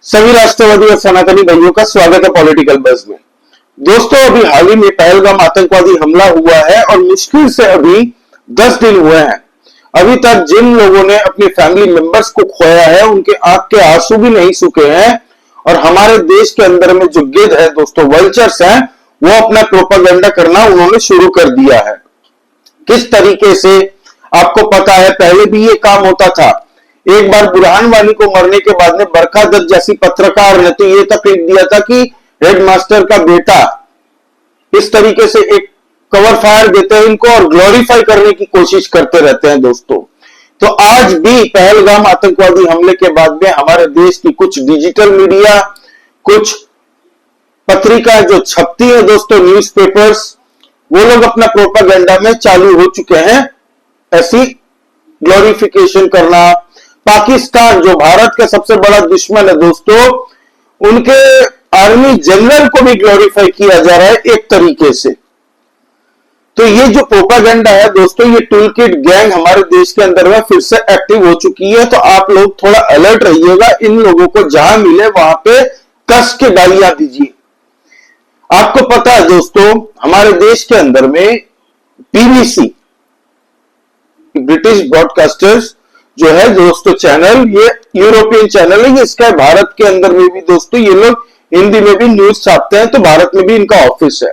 सभी राष्ट्रवादी और सनातनी भाइयों का स्वागत है पॉलिटिकल बज़ में। दोस्तों, अभी हाल ही में पहलगाम आतंकवादी हमला हुआ है और मुश्किल से अभी 10 दिन हुए हैं। अभी तक जिन लोगों ने अपनी फैमिली मेंबर्स को खोया है उनके आंख के आंसू भी नहीं सूखे हैं और हमारे देश के अंदर में जो गिद्ध है दोस्तों, वल्चर्स हैं, वो अपना प्रोपेगेंडा करना उन्होंने शुरू कर दिया है। किस तरीके से आपको पता है, पहले भी ये काम होता था। एक बार बुरहान वानी को मरने के बाद में बरखा दत्त जैसी पत्रकार ने तो ये तक लिख दिया था कि हेडमास्टर का बेटा, इस तरीके से एक कवर फायर देते हैं इनको और ग्लोरीफाई करने की कोशिश करते रहते हैं दोस्तों। तो आज भी पहलगाम आतंकवादी हमले के बाद में हमारे देश की कुछ डिजिटल मीडिया, कुछ पत्रिकाएं जो छपती है दोस्तों, न्यूज़पेपर्स, वो लोग अपना प्रोपेगेंडा में चालू हो चुके हैं ऐसी ग्लोरिफिकेशन करना। पाकिस्तान जो भारत का सबसे बड़ा दुश्मन है दोस्तों, उनके आर्मी जनरल को भी ग्लोरीफाई किया जा रहा है एक तरीके से। तो ये जो प्रोपेगेंडा है दोस्तों, ये टूल किट गैंग हमारे देश के अंदर में फिर से एक्टिव हो चुकी है। तो आप लोग थोड़ा अलर्ट रहिएगा, इन लोगों को जहां मिले वहां पे कस के गालियां दीजिए। आपको पता है दोस्तों, हमारे देश के अंदर में बीबीसी, ब्रिटिश ब्रॉडकास्टर्स जो है दोस्तों चैनल, ये यूरोपियन चैनल है, इसका भारत के अंदर में भी दोस्तों ये लोग हिंदी में भी न्यूज छापते हैं, तो भारत में भी इनका ऑफिस है।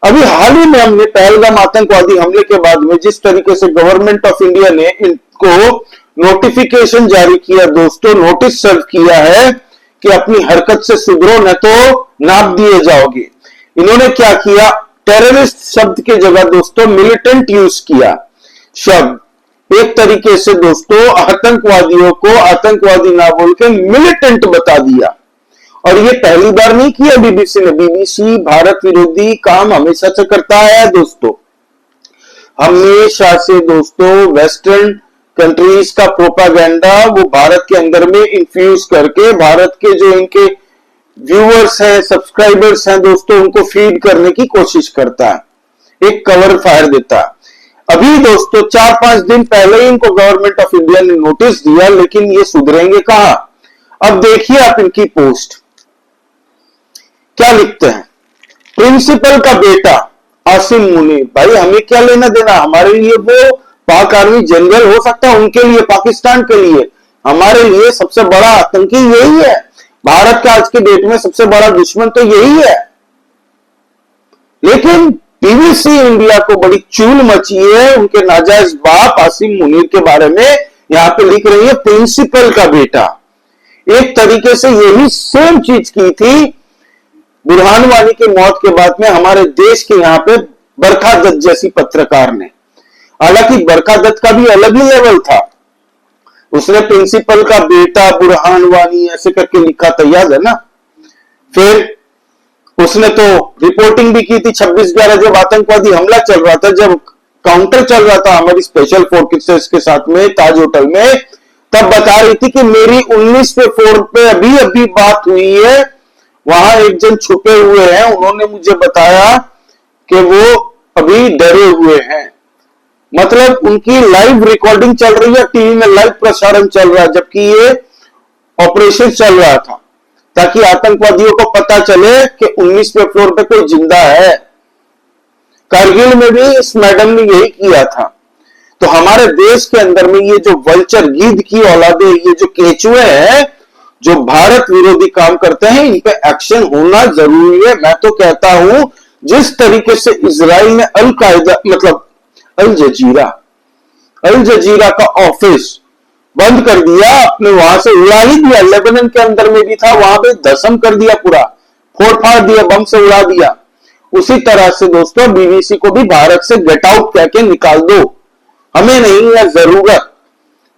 अभी हाल ही में हमने पहलगाम आतंकवादी हमले के बाद में जिस तरीके से गवर्नमेंट ऑफ इंडिया ने इनको नोटिफिकेशन जारी किया दोस्तों, नोटिस सर्व किया है कि अपनी हरकत से सुधरो न तो नाप दिए जाओगे। इन्होंने क्या किया, टेररिस्ट शब्द की जगह दोस्तों मिलिटेंट यूज किया शब्द। एक तरीके से दोस्तों आतंकवादियों को आतंकवादी ना बोल के मिलिटेंट बता दिया। और ये पहली बार नहीं किया बीबीसी ने। बीबीसी भारत विरोधी काम हमेशा से करता है दोस्तों, हमेशा से दोस्तों। वेस्टर्न कंट्रीज का प्रोपेगेंडा वो भारत के अंदर में इन्फ्यूज करके भारत के जो इनके व्यूअर्स हैं, सब्सक्राइबर्स हैं दोस्तों, उनको फीड करने की कोशिश करता है, एक कवर फायर देता है। अभी दोस्तों 4-5 दिन पहले ही इनको गवर्नमेंट ऑफ इंडिया ने नोटिस दिया, लेकिन ये सुधरेंगे कहां। अब देखिए आप इनकी पोस्ट क्या लिखते हैं। प्रिंसिपल का बेटा आसिम मुनीर, भाई हमें क्या लेना देना, हमारे लिए वो पाक आर्मी जनरल हो सकता है, उनके लिए, पाकिस्तान के लिए, हमारे लिए सबसे बड़ा आतंकी यही है। भारत का आज के डेट में सबसे बड़ा दुश्मन तो यही है। लेकिन बीबीसी इंडिया को बड़ी चूल मची है उनके नाजायज बाप आसिम मुनीर के बारे में। यहां पे लिख रही है प्रिंसिपल का बेटा। एक तरीके से यही सेम चीज की थी बुरहान वानी की मौत के बाद में हमारे देश के यहां पे बरखा दत्त जैसी पत्रकार ने। हालांकि बरखा दत्त का भी अलग ही लेवल था, उसने प्रिंसिपल का बेटा बुरहान वानी ऐसे करके लिखा था, याद है ना। फिर उसने तो रिपोर्टिंग भी की थी 26/11 जब आतंकवादी हमला चल रहा था, जब काउंटर चल रहा था हमारी स्पेशल फोर्सेस के साथ में ताज होटल में, तब बता रही थी कि मेरी 19वें फ्लोर पे अभी अभी बात हुई है, वहां एक जन छुपे हुए हैं, उन्होंने मुझे बताया कि वो अभी डरे हुए हैं। मतलब उनकी लाइव रिकॉर्डिंग चल रही है, टीवी में लाइव प्रसारण चल रहा है, जबकि ये ऑपरेशन चल रहा था ताकि आतंकवादियों को पता चले कि 19वें फ्लोर पे कोई जिंदा है। कारगिल में भी इस मैडम ने यही किया था। तो हमारे देश के अंदर में ये जो वल्चर गिद्ध की औलादे, ये जो केचुए हैं जो भारत विरोधी काम करते हैं, इन पे एक्शन होना जरूरी है। मैं तो कहता हूं जिस तरीके से इजराइल ने अल कायदा मतलब अल जजीरा का ऑफिस बंद कर दिया, अपने वहां से उड़ा ही दिया, लेबनान के अंदर में भी था, वहां पे दसम कर दिया, पूरा फोड़ फाड़ दिया, बम से उड़ा दिया। उसी तरह से दोस्तों बीबीसी को भी भारत से गेट आउट कह के निकाल दो, हमें नहीं है जरूरत।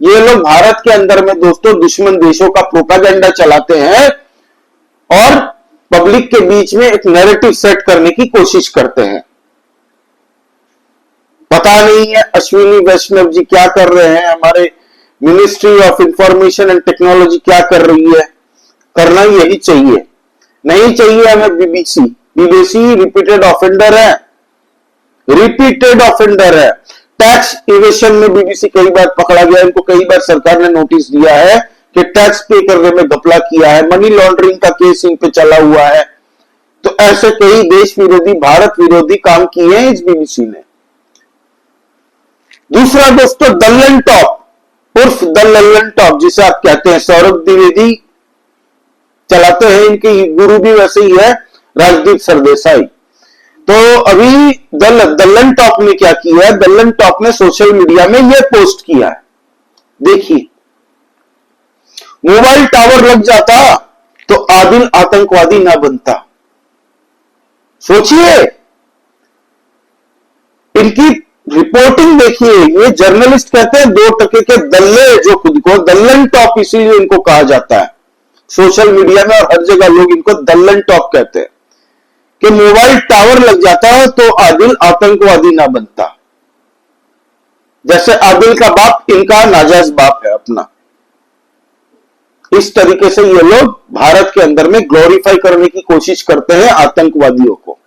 ये लोग भारत के अंदर में दोस्तों दुश्मन देशों का प्रोपेगेंडा चलाते हैं और पब्लिक के बीच में एक नैरेटिव सेट करने की कोशिश करते हैं। पता नहीं है अश्विनी वैष्णव जी क्या कर रहे हैं, हमारे ministry of information and technology क्या कर रही है। करना यही चाहिए, नहीं चाहिए हमें बीबीसी। बीबीसी रिपीटेड ऑफेंडर है, रिपीटेड ऑफेंडर है। टैक्स इवेशन में बीबीसी कई बार पकड़ा गया, इनको कई बार सरकार ने नोटिस दिया है कि टैक्स पे करने में घपला किया है, मनी लॉन्ड्रिंग का केस इन पे चला हुआ है। तो ऐसे कई देश विरोधी, भारत विरोधी काम किए हैं इस बीबीसी ने। दूसरा दोस्तों, द लल्लन टॉप उर्फ द लल्लन टॉप जिसे आप कहते हैं, सौरभ द्विवेदी चलाते हैं, इनके गुरु भी वैसे ही है, राजदीप सरदेसाई। तो अभी द लल्लन टॉप ने क्या किया है, द लल्लन टॉप ने सोशल मीडिया में यह पोस्ट किया है, देखिए। मोबाइल टावर लग जाता तो आदिल आतंकवादी ना बनता। सोचिए, इनकी रिपोर्टिंग देखिए। ये जर्नलिस्ट कहते हैं 2 टके के दल्ले, जो खुद को दल्लन टॉप इसीलिए इनको कहा जाता है सोशल मीडिया में, और हर जगह लोग इनको दल्लन टॉप कहते हैं कि मोबाइल टावर लग जाता तो आदिल आतंकवादी ना बनता। जैसे आदिल का बाप इनका नाजायज बाप है अपना। इस तरीके से ये लोग भारत के अंदर में ग्लोरीफाई करने की कोशिश करते हैं आतंकवादियों को।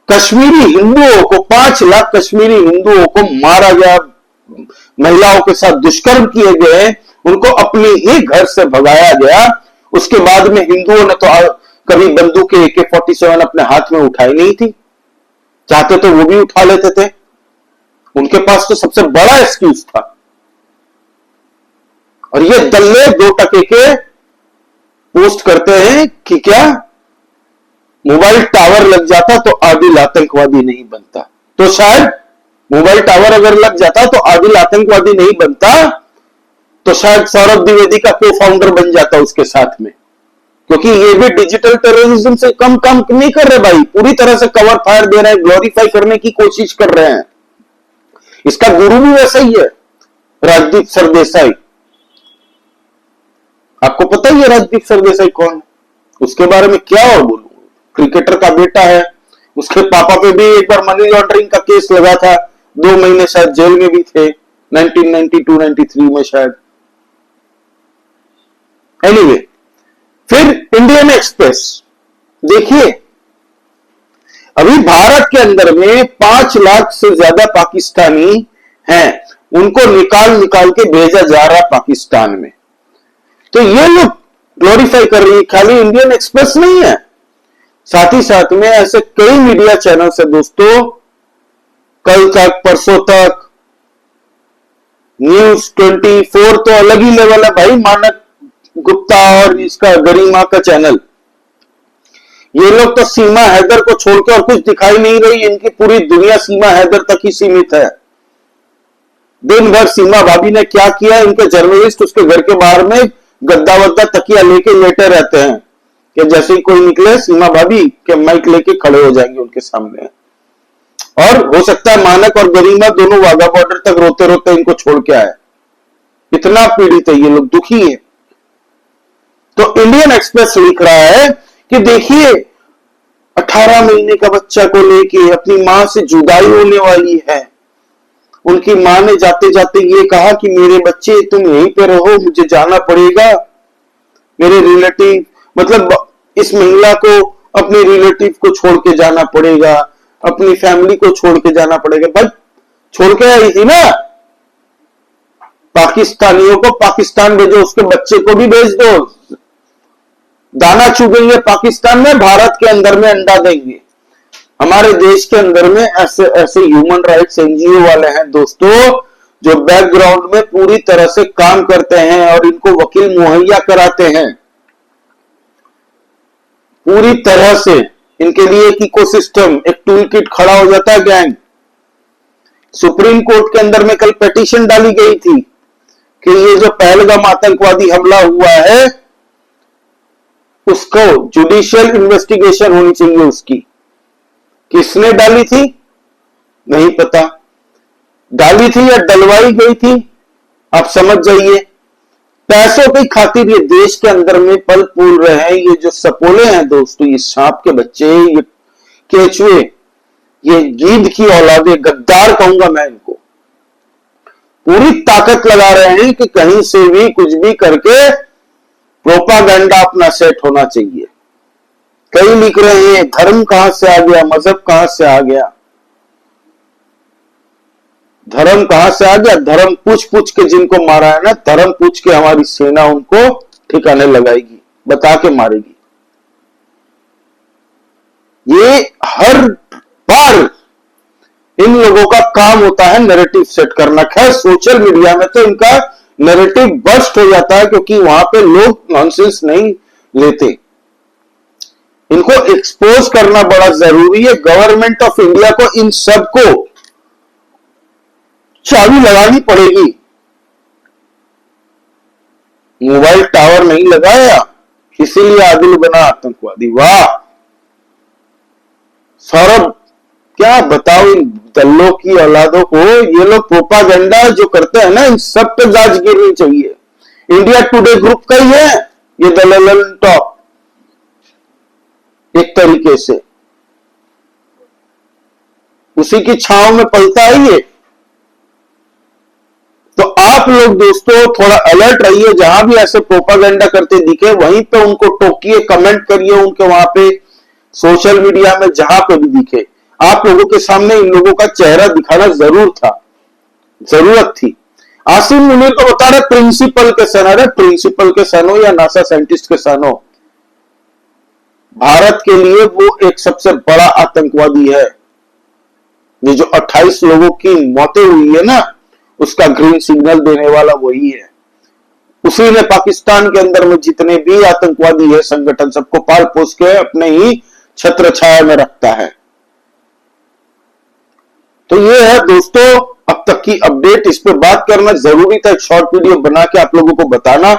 कश्मीरी हिंदुओं को, 5 लाख कश्मीरी हिंदुओं को मारा गया, महिलाओं के साथ दुष्कर्म किए गए, उनको अपने ही घर से भगाया गया। उसके बाद में हिंदुओं ने तो कभी बंदूक AK-47 अपने हाथ में उठाई नहीं थी, चाहते तो वो भी उठा लेते थे, उनके पास तो सबसे बड़ा एक्सक्यूज था। और ये दल्ले 2 टके के पोस्ट करते हैं कि क्या मोबाइल टावर लग जाता तो आदिल आतंकवादी नहीं बनता। तो शायद मोबाइल टावर अगर लग जाता तो आदिल आतंकवादी नहीं बनता, तो शायद सौरभ द्विवेदी का को फाउंडर बन जाता उसके साथ में, क्योंकि ये भी डिजिटल टेररिज्म से कम काम नहीं कर रहे भाई, पूरी तरह से कवर फायर दे रहे हैं, ग्लोरीफाई करने की कोशिश कर रहे हैं। इसका गुरु भी वैसा ही है, राजदीप सरदेसाई। आपको पता ही है राजदीप सरदेसाई कौन है, उसके बारे में क्या और बोलूं। क्रिकेटर का बेटा है, उसके पापा पे भी एक बार मनी लॉन्ड्रिंग का केस लगा था, 2 महीने शायद जेल में भी थे, 1992-93 में शायद। एनीवे, फिर इंडियन एक्सप्रेस देखिए, अभी भारत के अंदर में 5 लाख से ज्यादा पाकिस्तानी हैं, उनको निकाल निकाल के भेजा जा रहा पाकिस्तान में। तो ये लोग ग्लोरीफाई कर रही है, खाली इंडियन एक्सप्रेस नहीं है, साथ ही साथ में ऐसे कई मीडिया चैनल्स है दोस्तों। कल तक, परसों तक, न्यूज 24 तो अलग ही लेवल है भाई, मानक गुप्ता और इसका गरिमा का चैनल। ये लोग तो सीमा हैदर को छोड़ के और कुछ दिखाई नहीं रही, इनकी पूरी दुनिया सीमा हैदर तक ही सीमित है। दिन भर सीमा भाभी ने क्या किया, इनके जर्नलिस्ट उसके घर के बाहर में गद्दा वद्दा तकिया लेके लेटे रहते हैं कि जैसे ही कोई निकले सीमा भाभी के माइक लेके खड़े हो जाएंगे उनके सामने। और हो सकता है मानक और गरिमा दोनों वाघा बॉर्डर तक रोते रोते इनको छोड़ के आए, इतना पीड़ित है ये लोग, दुखी है। तो इंडियन एक्सप्रेस लिख रहा है कि देखिए 18 महीने का बच्चा को लेके अपनी मां से जुदाई होने वाली है। उनकी मां ने जाते जाते ये कहा कि मेरे बच्चे तुम यहीं पे रहो, मुझे जाना पड़ेगा। मेरे रिलेटिव, मतलब इस महिला को अपने रिलेटिव को छोड़ के जाना पड़ेगा, अपनी फैमिली को छोड़ के जाना पड़ेगा। भाई छोड़ के आई थी ना, पाकिस्तानियों को पाकिस्तान भेजो, उसके बच्चे को भी भेज दो, दाना चुगेंगे पाकिस्तान में, भारत के अंदर में अंडा देंगे। हमारे देश के अंदर में ऐसे ऐसे ह्यूमन राइट्स एनजीओ वाले हैं दोस्तों, जो बैकग्राउंड में पूरी तरह से काम करते हैं और इनको वकील मुहैया कराते हैं। पूरी तरह से इनके लिए एक इकोसिस्टम, एक टूल किट खड़ा हो जाता है गैंग। सुप्रीम कोर्ट के अंदर में कल पिटीशन डाली गई थी कि ये जो पहलगाम आतंकवादी हमला हुआ है उसको जुडिशियल इन्वेस्टिगेशन होनी चाहिए उसकी। किसने डाली थी नहीं पता, डाली थी या डलवाई गई थी आप समझ जाइए। पैसों की खातिर ये देश के अंदर में पल फूल रहे हैं। ये जो सपोले हैं दोस्तों, ये सांप के बच्चे, ये केचुए, ये गीद की औलादे, गद्दार कहूंगा मैं इनको, पूरी ताकत लगा रहे हैं कि कहीं से भी कुछ भी करके प्रोपागेंडा अपना सेट होना चाहिए। कई लिख रहे हैं धर्म कहां से आ गया, मजहब कहां से आ गया। धर्म कहां से आ गया? धर्म पूछ पूछ के जिनको मारा है ना, धर्म पूछ के हमारी सेना उनको ठिकाने लगाएगी, बता के मारेगी। ये हर बार इन लोगों का काम होता है नैरेटिव सेट करना। खैर सोशल मीडिया में तो इनका नैरेटिव बस्ट हो जाता है, क्योंकि वहां पे लोग नॉनसेंस नहीं लेते। इनको एक्सपोज करना बड़ा जरूरी है। गवर्नमेंट ऑफ इंडिया को इन सबको चाबी लगानी पड़ेगी। मोबाइल टावर नहीं लगाया इसीलिए आदिल बना आतंकवादी। वाह सौरभ, क्या बताओ इन दल्लों की औलादों को। ये लोग प्रोपागेंडा जो करते हैं ना, इन सब पे जांच गिरनी चाहिए। इंडिया टुडे ग्रुप का ही है ये दलाल टॉप, एक तरीके से उसी की छांव में पलता है ये। तो आप लोग दोस्तों थोड़ा अलर्ट रहिए, जहां भी ऐसे प्रोपागेंडा करते दिखे वहीं पे उनको टोकिए, कमेंट करिए उनके वहां पे सोशल मीडिया में, जहां पे भी दिखे। आप लोगों के सामने इन लोगों का चेहरा दिखाना जरूर था, जरूरत थी। आसिम मुनीर तो बता रहे प्रिंसिपल के सन। अरे प्रिंसिपल के सन हो या नासा साइंटिस्ट के सन हो, भारत के लिए वो एक सबसे बड़ा आतंकवादी है। ये जो 28 लोगों की मौतें हुई है ना, उसका ग्रीन सिग्नल देने वाला वही है। उसी ने पाकिस्तान के अंदर में जितने भी आतंकवादी है संगठन, सबको पाल पोस के अपने ही छत्र छाया में रखता है। तो ये है दोस्तों अब तक की अपडेट। इस पे बात करना जरूरी था, एक शॉर्ट वीडियो बना के आप लोगों को बताना।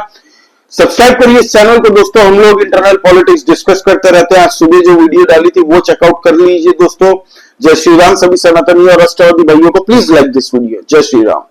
सब्सक्राइब करिए इस चैनल को दोस्तों। हम लोग इंटरनल पॉलिटिक्स डिस्कस करते रहते हैं। आज सुबह जो वीडियो डाली थी वो चेकआउट कर लीजिए दोस्तों। जय श्री राम सभी सनातनी और राष्ट्रवादी भाइयों को। Please like this video. जय श्री राम।